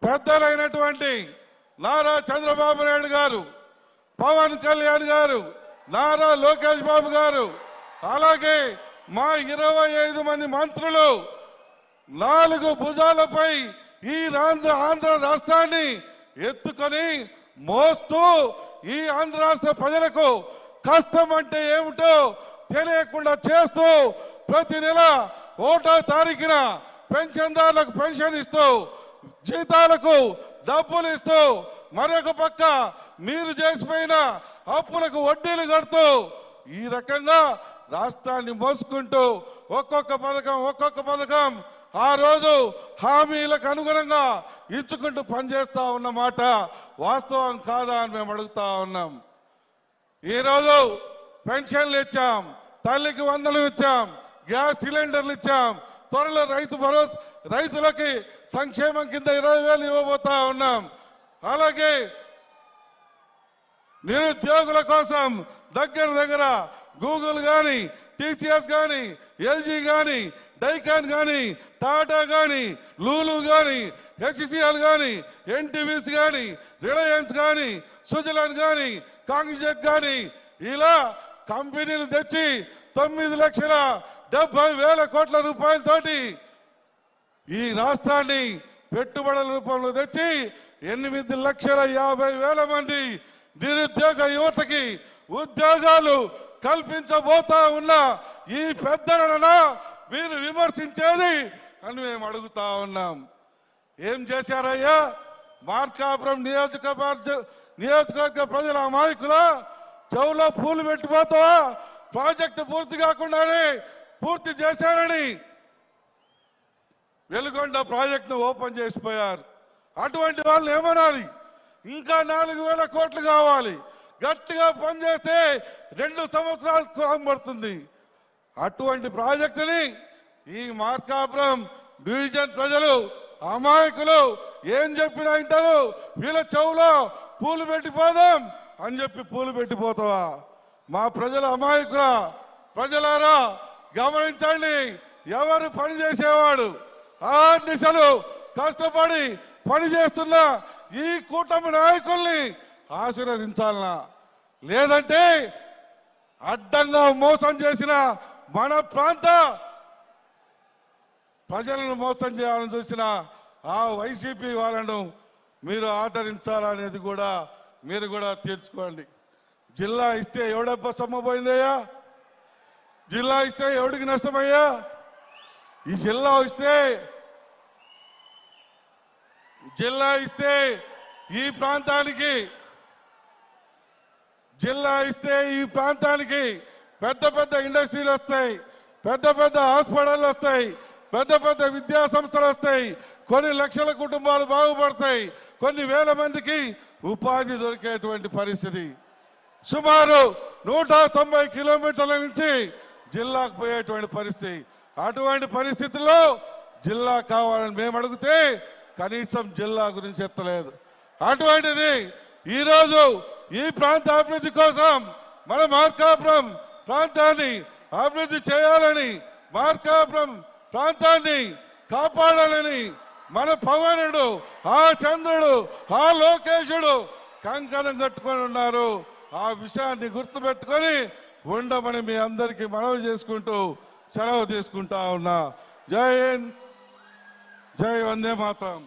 పెద్దలైనటువంటి నారా చంద్రబాబు నాయుడు గారు, పవన్ కళ్యాణ్ గారు, నారా లోకేష్ బాబు గారు, అలాగే మా 25 మంది మంత్రులు 4 భుజాలపై ఈ ఆంధ్ర రాష్ట్రాన్ని ఎత్తుకొని మోస్తూ ఈ ఆంధ్ర రాష్ట్ర ప్రజలకు కష్టం అంటే ఏమిటో తెలియకుండా చేస్తూ ప్రతి నెల 1వ తారీఖున పెన్షన్దారులకు పెన్షన్ ఇస్తూ జీతాలకు డబ్బులు ఇస్తూ మరొక పక్క మీరు చేసిపోయిన అప్పులకు వడ్డీలు కడుతూ ఈ రకంగా రాష్ట్రాన్ని మోసుకుంటూ ఒక్కొక్క పథకం ఆ రోజు హామీలకు అనుగుణంగా ఇచ్చుకుంటూ పనిచేస్తా ఉన్నమాట వాస్తవం కాదా అని మేము అడుగుతా ఉన్నాం. ఈరోజు పెన్షన్లు ఇచ్చాం, తల్లికి వందలు ఇచ్చాం, గ్యాస్ సిలిండర్లు ఇచ్చాం, త్వరలో రైతులకి సంక్షేమం కింద 20,000 ఇవ్వబోతా ఉన్నాం. అలాగే నిరుద్యోగుల కోసం దగ్గర గూగుల్ కానీ, టీసీఎస్ కానీ, ఎల్జీ కానీ, డైకాన్ కానీ, టాటా కానీ, లూలు కానీ, హెచ్సిఎల్ కానీ, ఎన్టీవీసీ కానీ, రిలయన్స్ కానీ, సుజలాన్ కానీ, కాంగ్రెస్ కానీ ఇలా కంపెనీలు తెచ్చి 9,70,000 కోట్ల రూపాయలతోటి ఈ రాష్ట్రాన్ని పెట్టుబడుల రూపంలో తెచ్చి 8,50,000 మంది నిరుద్యోగ యువతకి ఉద్యోగాలు కల్పించబోతా ఉన్న ఈ పెద్దలను మీరు విమర్శించేది అని మేము అడుగుతా ఉన్నాం. ఏం చేశారయ్యా? మార్కాపురం నియోజకవర్గ ప్రజల అమాయకుల చెవులో పూలు పెట్టిపోతావా? ప్రాజెక్టు పూర్తి కాకుండానే పూర్తి చేశారని వెలుగొండ ప్రాజెక్టును ఓపెన్ చేసిపోయారు. అటువంటి వాళ్ళు ఏమనాలి? ఇంకా 4,000 కోట్లు కావాలి. గట్టిగా పనిచేస్తే 2 సంవత్సరాలు పడుతుంది. అటువంటి ప్రాజెక్టుని ఈ మార్కాపురం డివిజన్ ప్రజలు అమాయకులు ఏం చెప్పినా వింటారు. వీళ్ళ చెవులో పూలు పెట్టిపోదాం అని చెప్పి పూలు పెట్టిపోతావా? మా ప్రజల అమాయకుల ప్రజలారా గమనించండి. ఎవరు పని చేసేవాడు 6 నిమిషాలు కష్టపడి పనిచేస్తున్న ఈ కూటమి నాయకుల్ని ఆశీర్వదించాలనా? లేదంటే అడ్డంగా మోసం చేసిన మన ప్రాంత ప్రజలను మోసం చేయాలని చూసిన ఆ వైసీపీ వాళ్ళను మీరు ఆదరించాలనేది కూడా మీరు కూడా తీర్చుకోండి. జిల్లా ఇస్తే ఎవడబ్బ సొమ్మపోయిందయ్యా? జిల్లా ఇస్తే ఎవడికి నష్టమయ్యా? ఈ జిల్లా ఇస్తే ఈ ప్రాంతానికి పెద్ద ఇండస్ట్రీలు వస్తాయి, పెద్ద హాస్పిటల్ వస్తాయి, పెద్ద విద్యా సంస్థలు వస్తాయి, కొన్ని లక్షల కుటుంబాలు బాగుపడతాయి, కొన్ని వేల మందికి ఉపాధి దొరికేటువంటి పరిస్థితి. సుమారు 190 కిలోమీటర్ల నుంచి జిల్లాకు పోయేటువంటి పరిస్థితి. అటువంటి పరిస్థితుల్లో జిల్లా కావాలని మేము అడిగితే కనీసం జిల్లా గురించి ఎత్తలేదు. అటువంటిది ఈరోజు ఈ ప్రాంత అభివృద్ధి కోసం మన మార్కాపురం ప్రాంతాన్ని అభివృద్ధి చేయాలని, మార్కాపురం ప్రాంతాన్ని కాపాడాలని మన పవనుడు, ఆ చంద్రుడు, ఆ లోకేశుడు కంకణం కట్టుకొని ఉన్నారు. ఆ విషయాన్ని గుర్తుపెట్టుకొని ఉండమని మీ అందరికీ మనవి చేసుకుంటూ సెలవు తీసుకుంటా ఉన్నా. జై హింద్, జై వందే మాతరం.